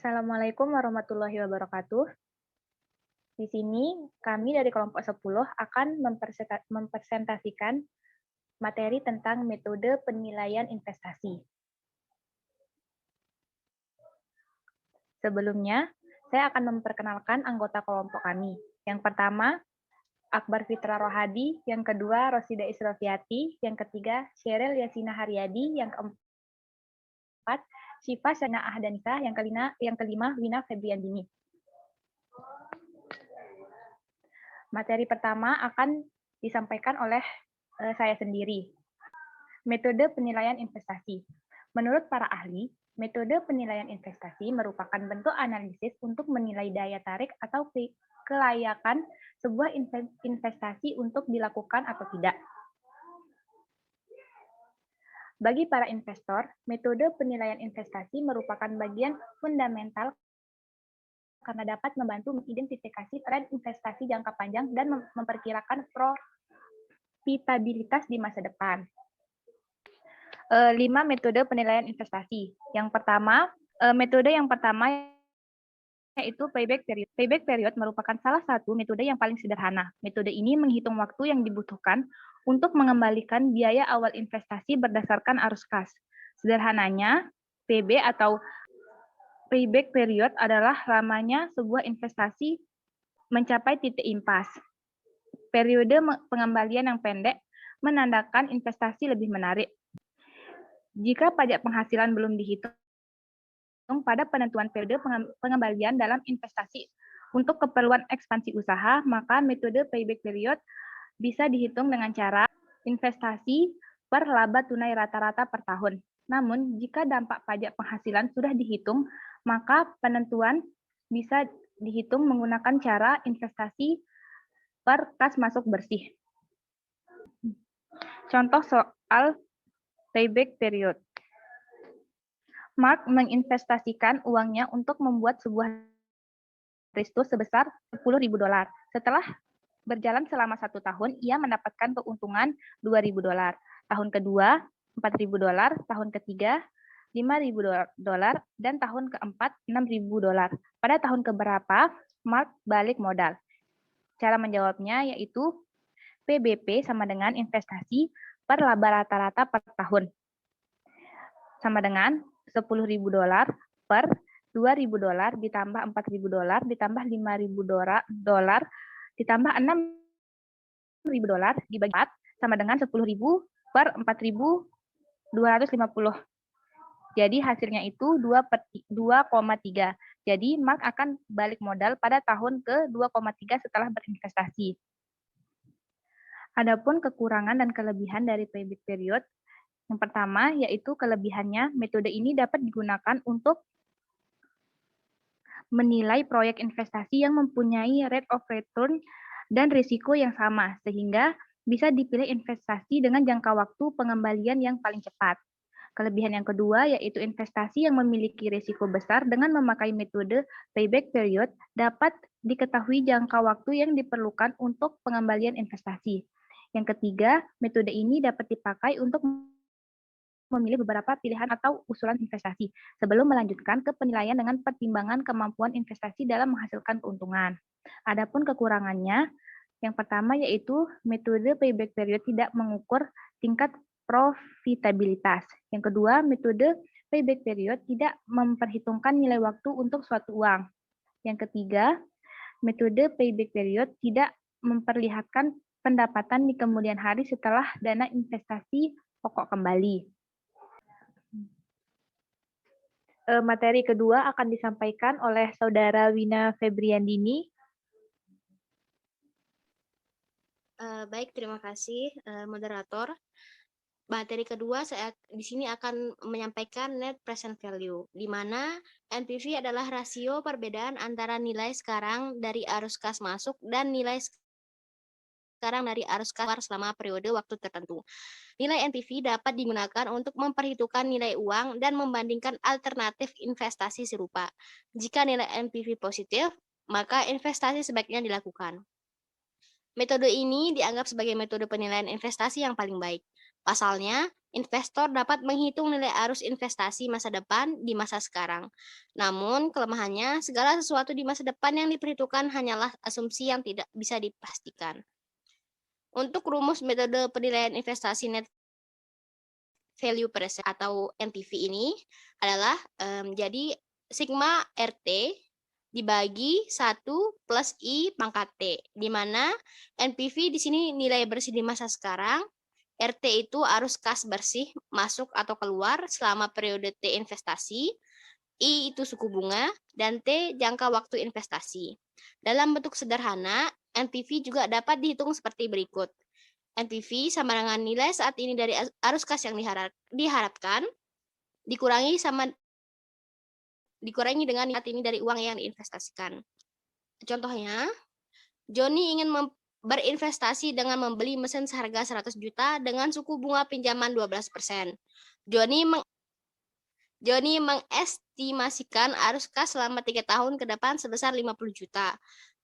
Assalamualaikum warahmatullahi wabarakatuh. Di sini kami dari kelompok 10 akan mempresentasikan materi tentang metode penilaian investasi. Sebelumnya, saya akan memperkenalkan anggota kelompok kami. Yang pertama, Akbar Fitra Rohadi, yang kedua Rosida Isrofiati, yang ketiga Sheryl Yasina Haryadi, yang keempat Syifa Syana Ahdanisa, yang kelima Wina Febriandini. Materi pertama akan disampaikan oleh saya sendiri. Metode penilaian investasi. Menurut para ahli, metode penilaian investasi merupakan bentuk analisis untuk menilai daya tarik atau kelayakan sebuah investasi untuk dilakukan atau tidak. Bagi para investor, metode penilaian investasi merupakan bagian fundamental karena dapat membantu mengidentifikasi tren investasi jangka panjang dan memperkirakan profitabilitas di masa depan. 5 metode penilaian investasi. Metode yang pertama yaitu payback period. Payback period merupakan salah satu metode yang paling sederhana. Metode ini menghitung waktu yang dibutuhkan untuk mengembalikan biaya awal investasi berdasarkan arus kas. Sederhananya, PB atau payback period adalah lamanya sebuah investasi mencapai titik impas. Periode pengembalian yang pendek menandakan investasi lebih menarik. Jika pajak penghasilan belum dihitung pada penentuan periode pengembalian dalam investasi untuk keperluan ekspansi usaha, maka metode payback period bisa dihitung dengan cara investasi per laba tunai rata-rata per tahun. Namun, jika dampak pajak penghasilan sudah dihitung, maka penentuan bisa dihitung menggunakan cara investasi per kas masuk bersih. Contoh soal payback period. Mark menginvestasikan uangnya untuk membuat sebuah resto sebesar $10.000. Setelah berjalan selama 1 tahun, ia mendapatkan keuntungan $2.000. Tahun kedua, $4.000. Tahun ketiga, $5.000. Dan tahun keempat, $6.000. Pada tahun keberapa, Mark balik modal. Cara menjawabnya yaitu PBP sama dengan investasi per laba rata-rata per tahun. Sama dengan $10.000 per $2.000 ditambah $4.000 ditambah $5.000 ditambah $6.000 dibagi 4 sama dengan 10.000 per 4.250. Jadi hasilnya itu 2,3. Jadi Mark akan balik modal pada tahun ke 2,3 setelah berinvestasi. Adapun kekurangan dan kelebihan dari payback period, yang pertama yaitu kelebihannya, metode ini dapat digunakan untuk menilai proyek investasi yang mempunyai rate of return dan risiko yang sama, sehingga bisa dipilih investasi dengan jangka waktu pengembalian yang paling cepat. Kelebihan yang kedua yaitu investasi yang memiliki risiko besar dengan memakai metode payback period dapat diketahui jangka waktu yang diperlukan untuk pengembalian investasi. Yang ketiga, metode ini dapat dipakai untuk memilih beberapa pilihan atau usulan investasi sebelum melanjutkan ke penilaian dengan pertimbangan kemampuan investasi dalam menghasilkan keuntungan. Adapun kekurangannya, yang pertama yaitu metode payback period tidak mengukur tingkat profitabilitas. Yang kedua, metode payback period tidak memperhitungkan nilai waktu untuk suatu uang. Yang ketiga, metode payback period tidak memperlihatkan pendapatan di kemudian hari setelah dana investasi pokok kembali. Materi kedua akan disampaikan oleh Saudara Wina Febriandini. Baik, terima kasih moderator. Materi kedua saya di sini akan menyampaikan net present value, di mana NPV adalah rasio perbedaan antara nilai sekarang dari arus kas masuk dan nilai sekarang dari arus kas keluar selama periode waktu tertentu. Nilai NPV dapat digunakan untuk memperhitungkan nilai uang dan membandingkan alternatif investasi serupa. Jika nilai NPV positif, maka investasi sebaiknya dilakukan. Metode ini dianggap sebagai metode penilaian investasi yang paling baik. Pasalnya, investor dapat menghitung nilai arus investasi masa depan di masa sekarang. Namun, kelemahannya, segala sesuatu di masa depan yang diperhitungkan hanyalah asumsi yang tidak bisa dipastikan. Untuk rumus metode penilaian investasi net value per share atau NPV ini adalah jadi sigma RT dibagi 1 plus I pangkat T, di mana NPV di sini nilai bersih di masa sekarang, RT itu arus kas bersih masuk atau keluar selama periode T investasi, I itu suku bunga, dan T jangka waktu investasi. Dalam bentuk sederhana, NPV juga dapat dihitung seperti berikut. NPV sama dengan nilai saat ini dari arus kas yang diharapkan dikurangi dengan saat ini dari uang yang diinvestasikan. Contohnya, Joni ingin berinvestasi dengan membeli mesin seharga 100 juta dengan suku bunga pinjaman 12%. Joni mengestimasikan arus kas selama 3 tahun ke depan sebesar 50 juta.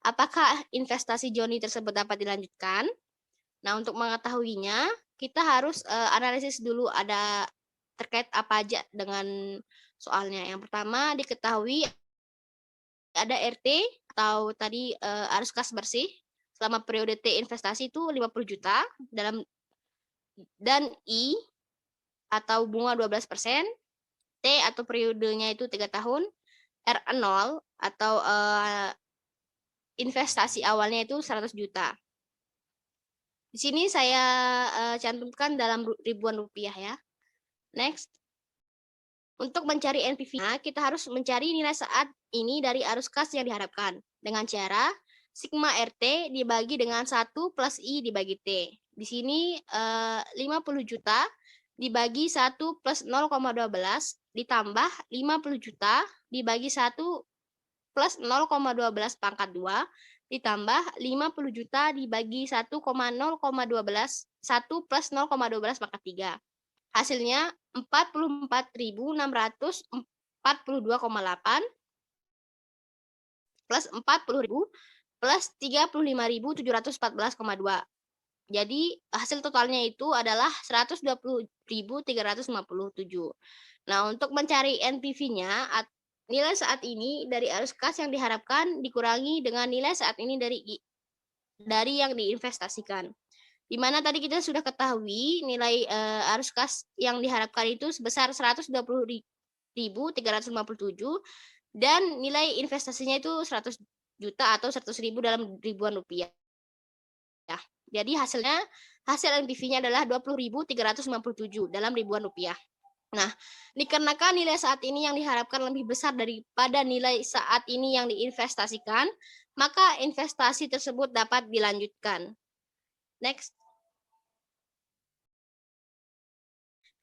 Apakah investasi Joni tersebut dapat dilanjutkan? Nah, untuk mengetahuinya, kita harus analisis dulu ada terkait apa aja dengan soalnya. Yang pertama, diketahui ada RT atau tadi arus kas bersih selama periode T investasi itu 50 juta dan I atau bunga 12%, T atau periodenya itu 3 tahun, R0 atau investasi awalnya itu 100 juta. Di sini saya cantumkan dalam ribuan rupiah ya. Next. Untuk mencari NPV-nya, kita harus mencari nilai saat ini dari arus kas yang diharapkan dengan cara sigma RT dibagi dengan 1 plus I dibagi T. Di sini 50 juta dibagi 1 plus 0,12 ditambah 50 juta dibagi 1 plus 0,12 pangkat 2 ditambah 50 juta dibagi 1,0,12 1 plus 0,12 pangkat 3. Hasilnya 44.642,8 plus 40.000 plus 35.714,2. Jadi hasil totalnya itu adalah 120.357. Nah, untuk mencari NPV-nya, nilai saat ini dari arus kas yang diharapkan dikurangi dengan nilai saat ini dari yang diinvestasikan. Di mana tadi kita sudah ketahui nilai arus kas yang diharapkan itu sebesar 120.357 dan nilai investasinya itu 100 juta atau 100.000 dalam ribuan rupiah. Ya. Jadi hasil NPV-nya adalah 20.357 dalam ribuan rupiah. Nah, dikarenakan nilai saat ini yang diharapkan lebih besar daripada nilai saat ini yang diinvestasikan, maka investasi tersebut dapat dilanjutkan. Next.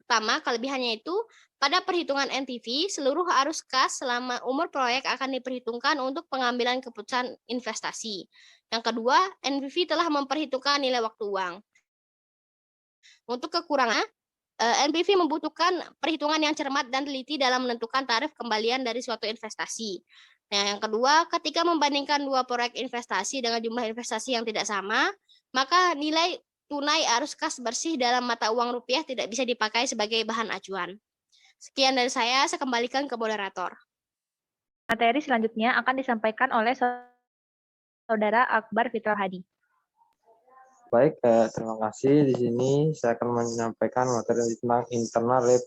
Pertama, kelebihannya itu pada perhitungan NPV, seluruh arus kas selama umur proyek akan diperhitungkan untuk pengambilan keputusan investasi. Yang kedua, NPV telah memperhitungkan nilai waktu uang. Untuk kekurangan, NPV membutuhkan perhitungan yang cermat dan teliti dalam menentukan tarif kembalian dari suatu investasi. Nah, yang kedua, ketika membandingkan dua proyek investasi dengan jumlah investasi yang tidak sama, maka nilai tunai arus kas bersih dalam mata uang rupiah tidak bisa dipakai sebagai bahan acuan. Sekian dari saya kembalikan ke moderator. Materi selanjutnya akan disampaikan oleh Saudara Akbar Fitra Hadi. Baik, terima kasih. Di sini saya akan menyampaikan materi tentang internal rate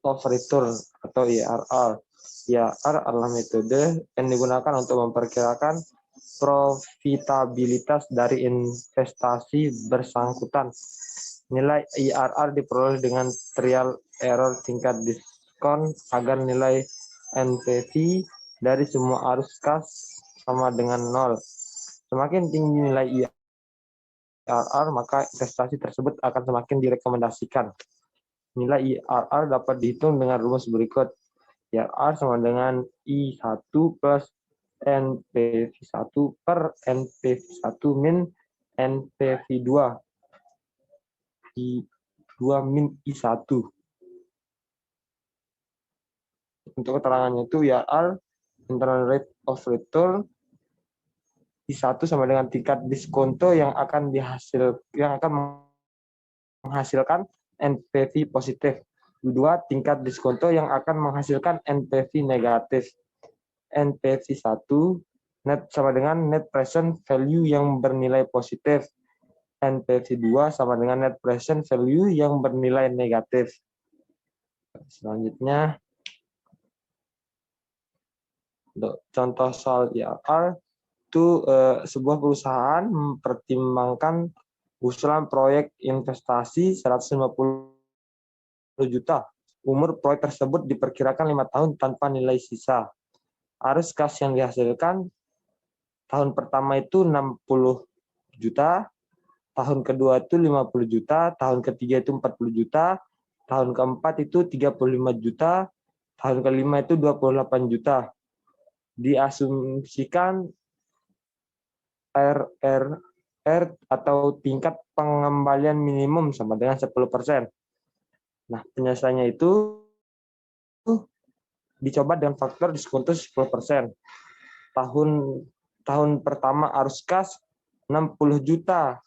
of return atau IRR. IRR adalah metode yang digunakan untuk memperkirakan profitabilitas dari investasi bersangkutan. Nilai IRR diperoleh dengan trial error tingkat diskon agar nilai NPV dari semua arus kas sama dengan 0. Semakin tinggi nilai IRR, maka investasi tersebut akan semakin direkomendasikan. Nilai IRR dapat dihitung dengan rumus berikut. IRR sama dengan I1 plus NPV1 per NPV1 min NPV2. I2 min I1. Untuk keterangannya itu IRR, internal rate of return, I1 sama dengan tingkat diskonto yang akan menghasilkan NPV positif. Kedua, tingkat diskonto yang akan menghasilkan NPV negatif. NPV 1 net sama dengan net present value yang bernilai positif. NPV 2 sama dengan net present value yang bernilai negatif. Selanjutnya, untuk contoh soal IRR, itu sebuah perusahaan mempertimbangkan usulan proyek investasi 150 juta. Umur proyek tersebut diperkirakan 5 tahun tanpa nilai sisa. Arus kas yang dihasilkan tahun pertama itu 60 juta, tahun kedua itu 50 juta, tahun ketiga itu 40 juta, tahun keempat itu 35 juta, tahun kelima itu 28 juta. Diasumsikan RRR atau tingkat pengembalian minimum sama dengan 10%. Nah, penyelesaiannya itu dicoba dengan faktor diskonto 10%. Tahun pertama arus kas 60 juta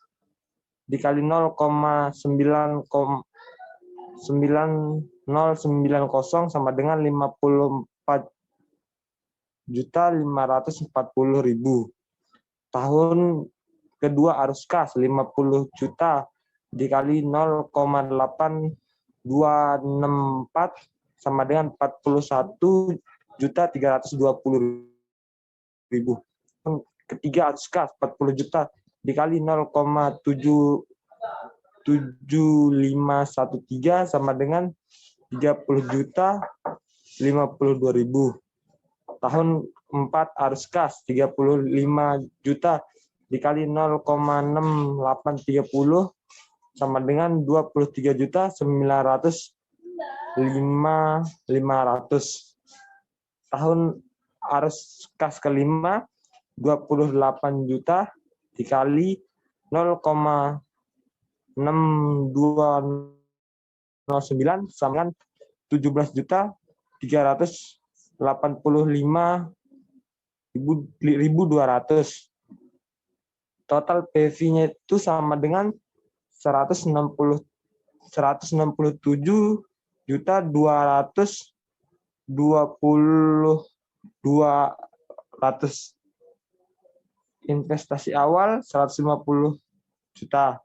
dikali 0,9090 sama dengan 54.540.000. Tahun kedua arus kas 50 juta dikali 0,8264 sama dengan 41.320.000. Ketiga arus kas 40 juta dikali 0,7513 sama dengan 30.052.000. Tahun 4 arus kas 35 juta dikali 0,6830 sama dengan 23.900.500. Tahun arus kas kelima 28 juta dikali 0,6209 sama dengan 17.385.200. Total PV-nya itu sama dengan 167.220.200. Investasi awal 150 juta.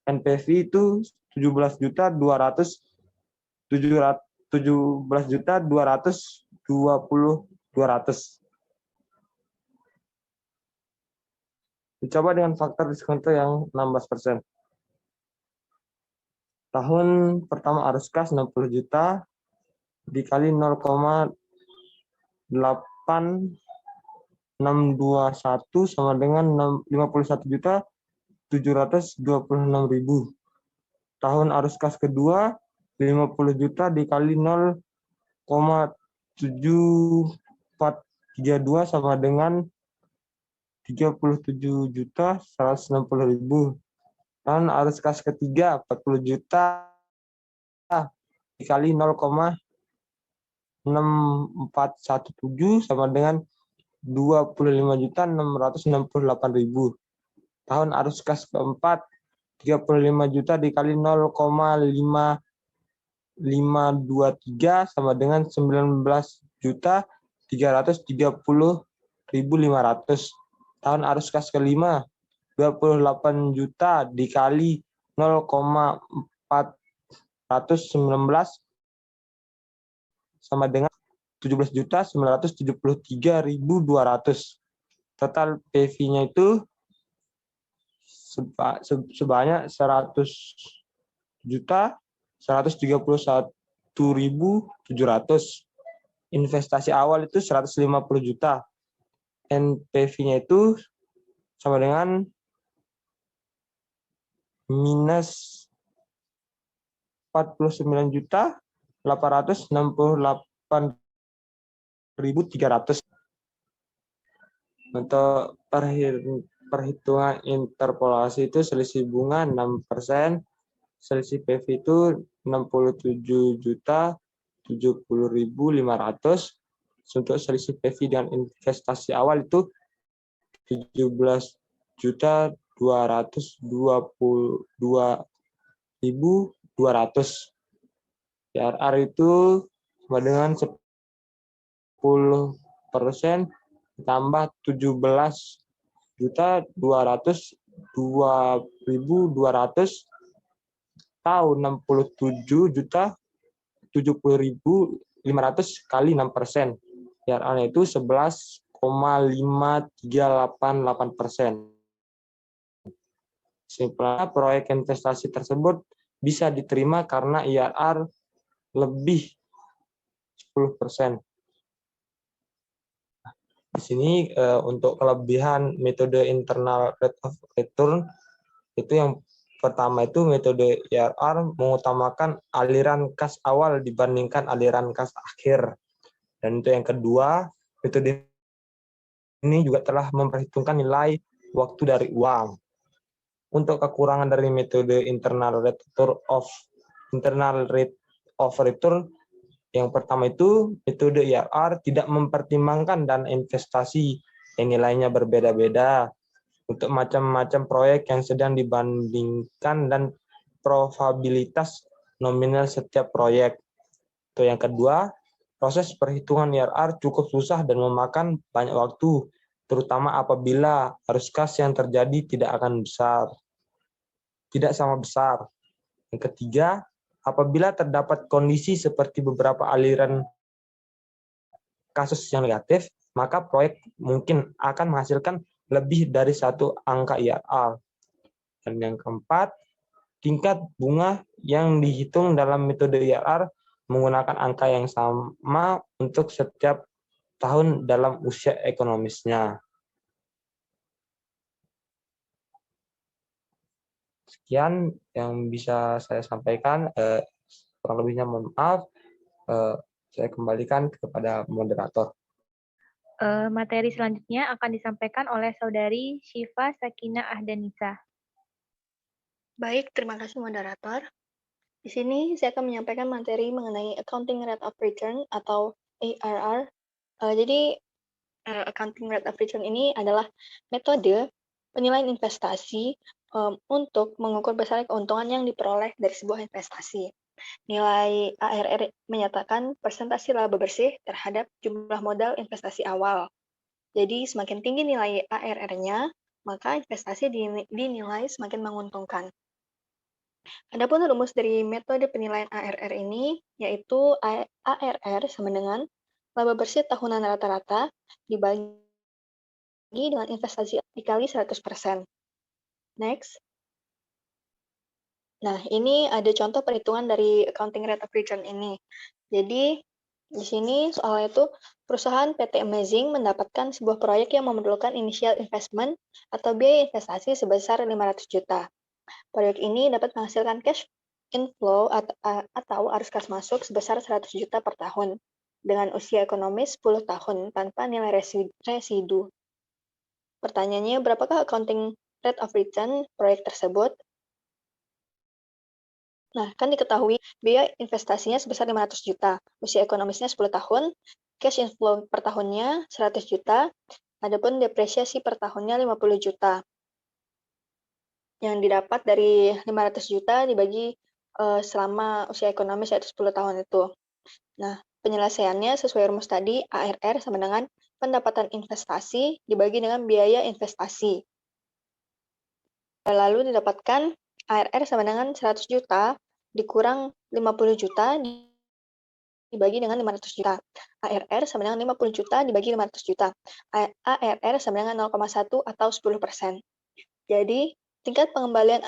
NPV itu 17.220.200. Dicoba dengan faktor diskonto yang 16%. Tahun pertama arus kas 60 juta dikali 0,8621 sama dengan 51.726.000. Tahun arus kas kedua 50 juta dikali 0,7432 sama dengan 37.160.000. Tahun arus kas ketiga 40 juta dikali 0,6417 sama dengan 25.668.000. Tahun arus kas keempat 35 juta dikali 0,5523 sama dengan 19.330.500. Tahun arus kas kelima 28 juta dikali 0,419 sama dengan 17.973.200. Total PV-nya itu sebanyak 100.131.700. Investasi awal itu 150 juta. NPV-nya itu sama dengan minus 49.868.300. Untuk perhitungan interpolasi itu selisih bunga 6%, selisih PV itu 67.070.500. Untuk selisih PV dan investasi awal itu 17.222.500. 14.200. IRR itu sama dengan 10% ditambah 17.202.200 atau 67.070.500 kali 6%. IRR-nya itu 11,5388%. Simpelnya proyek investasi tersebut bisa diterima karena IRR lebih 10%. Di sini untuk kelebihan metode internal rate of return itu yang pertama itu metode IRR mengutamakan aliran kas awal dibandingkan aliran kas akhir. Dan itu yang kedua, metode ini juga telah memperhitungkan nilai waktu dari uang. Untuk kekurangan dari metode internal rate of return, yang pertama itu metode IRR tidak mempertimbangkan dana investasi yang nilainya berbeda-beda untuk macam-macam proyek yang sedang dibandingkan dan probabilitas nominal setiap proyek. Itu yang kedua, proses perhitungan IRR cukup susah dan memakan banyak waktu, terutama apabila arus kas yang terjadi tidak sama besar. Yang ketiga, apabila terdapat kondisi seperti beberapa aliran kasus yang negatif, maka proyek mungkin akan menghasilkan lebih dari satu angka IRR. Dan yang keempat, tingkat bunga yang dihitung dalam metode IRR menggunakan angka yang sama untuk setiap tahun dalam usia ekonomisnya. Sekian yang bisa saya sampaikan. Kurang lebihnya mohon maaf. Saya kembalikan kepada moderator. Materi selanjutnya akan disampaikan oleh Saudari Syifa Sakinah Ahdanisa. Baik, terima kasih moderator. Di sini saya akan menyampaikan materi mengenai Accounting Rate of Return atau ARR. Accounting Rate of Return ini adalah metode penilaian investasi untuk mengukur besar keuntungan yang diperoleh dari sebuah investasi. Nilai ARR menyatakan persentase laba bersih terhadap jumlah modal investasi awal. Jadi semakin tinggi nilai ARR-nya, maka investasi dinilai semakin menguntungkan. Adapun rumus dari metode penilaian ARR ini yaitu ARR sama dengan laba bersih tahunan rata-rata dibagi dengan investasi dikali 100%. Next. Nah, ini ada contoh perhitungan dari accounting rate of return ini. Jadi, di sini soalnya itu perusahaan PT Amazing mendapatkan sebuah proyek yang memerlukan initial investment atau biaya investasi sebesar 500 juta. Proyek ini dapat menghasilkan cash inflow atau arus kas masuk sebesar 100 juta per tahun dengan usia ekonomis 10 tahun tanpa nilai residu. Pertanyaannya, berapakah accounting rate of return proyek tersebut? Nah, kan diketahui biaya investasinya sebesar 500 juta, usia ekonomisnya 10 tahun, cash inflow per tahunnya 100 juta, adapun depresiasi per tahunnya 50 juta. Yang didapat dari 500 juta dibagi selama usia ekonomis yaitu 10 tahun itu. Nah, penyelesaiannya sesuai rumus tadi, ARR sama dengan pendapatan investasi dibagi dengan biaya investasi. Lalu didapatkan ARR sama dengan 100 juta dikurang 50 juta dibagi dengan 500 juta. ARR sama dengan 50 juta dibagi 500 juta. ARR sama dengan 0,1 atau 10%. Jadi, tingkat pengembalian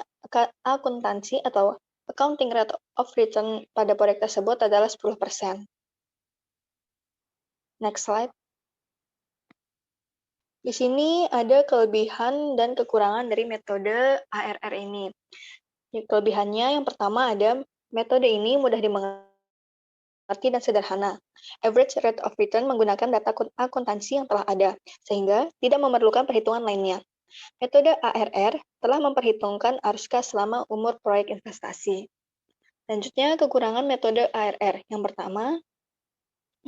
akuntansi atau accounting rate of return pada proyek tersebut adalah 10%. Next slide. Di sini ada kelebihan dan kekurangan dari metode ARR ini. Kelebihannya yang pertama ada metode ini mudah dimengerti dan sederhana. Average rate of return menggunakan data akuntansi yang telah ada, sehingga tidak memerlukan perhitungan lainnya. Metode ARR telah memperhitungkan arus kas selama umur proyek investasi. Lanjutnya, kekurangan metode ARR. Yang pertama,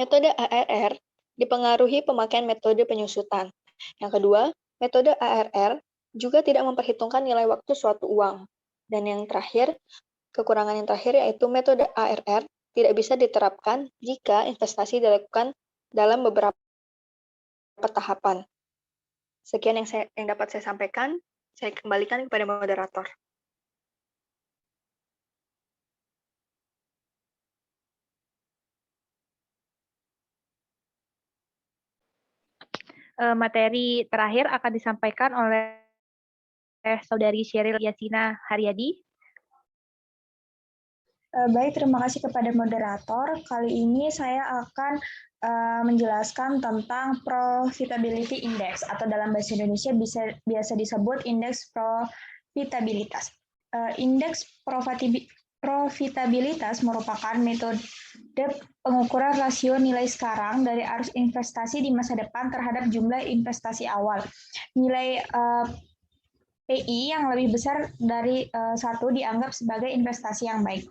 metode ARR dipengaruhi pemakaian metode penyusutan. Yang kedua, metode ARR juga tidak memperhitungkan nilai waktu suatu uang. Dan yang terakhir, Kekurangan yang terakhir yaitu metode ARR tidak bisa diterapkan jika investasi dilakukan dalam beberapa tahapan. Sekian yang dapat saya sampaikan. Saya kembalikan kepada moderator. Materi terakhir akan disampaikan oleh Saudari Sheryl Yasina Haryadi. Baik, terima kasih kepada moderator. Kali ini saya akan menjelaskan tentang Profitability Index atau dalam bahasa Indonesia biasa disebut indeks profitabilitas. Indeks profitabilitas merupakan metode pengukuran rasio nilai sekarang dari arus investasi di masa depan terhadap jumlah investasi awal. Nilai PI yang lebih besar dari 1 dianggap sebagai investasi yang baik.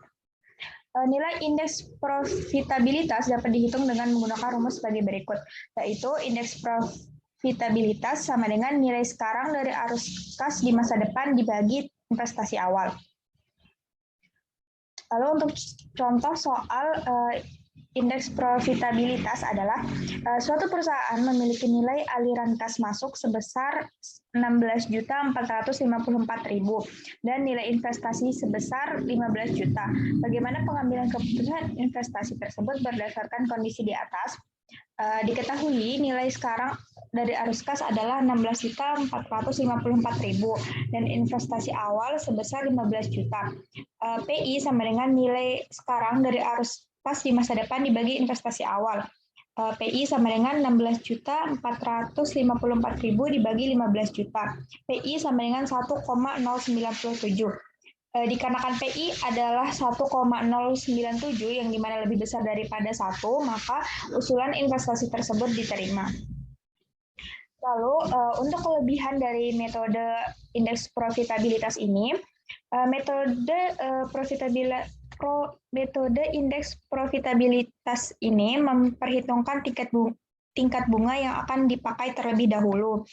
Nilai indeks profitabilitas dapat dihitung dengan menggunakan rumus sebagai berikut, yaitu indeks profitabilitas sama dengan nilai sekarang dari arus kas di masa depan dibagi investasi awal. Lalu untuk contoh soal indeks profitabilitas adalah suatu perusahaan memiliki nilai aliran kas masuk sebesar 16.454.000 dan nilai investasi sebesar 15 juta. Bagaimana pengambilan keputusan investasi tersebut berdasarkan kondisi di atas? Diketahui nilai sekarang dari arus kas adalah 16.454.000 dan investasi awal sebesar 15 juta. PI sama dengan nilai sekarang dari arus kas di masa depan dibagi investasi awal. PI sama dengan 16.454.000 dibagi 15 juta. PI sama dengan 1,097. Dikarenakan PI adalah 1,097 yang dimana lebih besar daripada 1, maka usulan investasi tersebut diterima. Lalu untuk kelebihan dari metode indeks profitabilitas ini, metode indeks profitabilitas ini memperhitungkan tingkat bunga yang akan dipakai terlebih dahulu.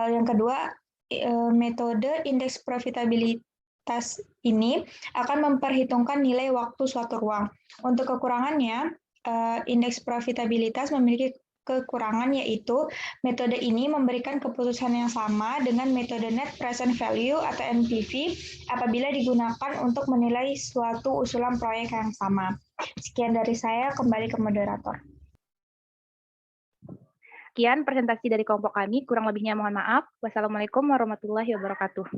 Yang kedua, metode indeks profitabilitas ini akan memperhitungkan nilai waktu suatu ruang. Untuk kekurangannya, indeks profitabilitas memiliki kekurangan yaitu metode ini memberikan keputusan yang sama dengan metode net present value atau NPV apabila digunakan untuk menilai suatu usulan proyek yang sama. Sekian dari saya, kembali ke moderator. Sekian presentasi dari kelompok kami, kurang lebihnya mohon maaf. Wassalamualaikum warahmatullahi wabarakatuh.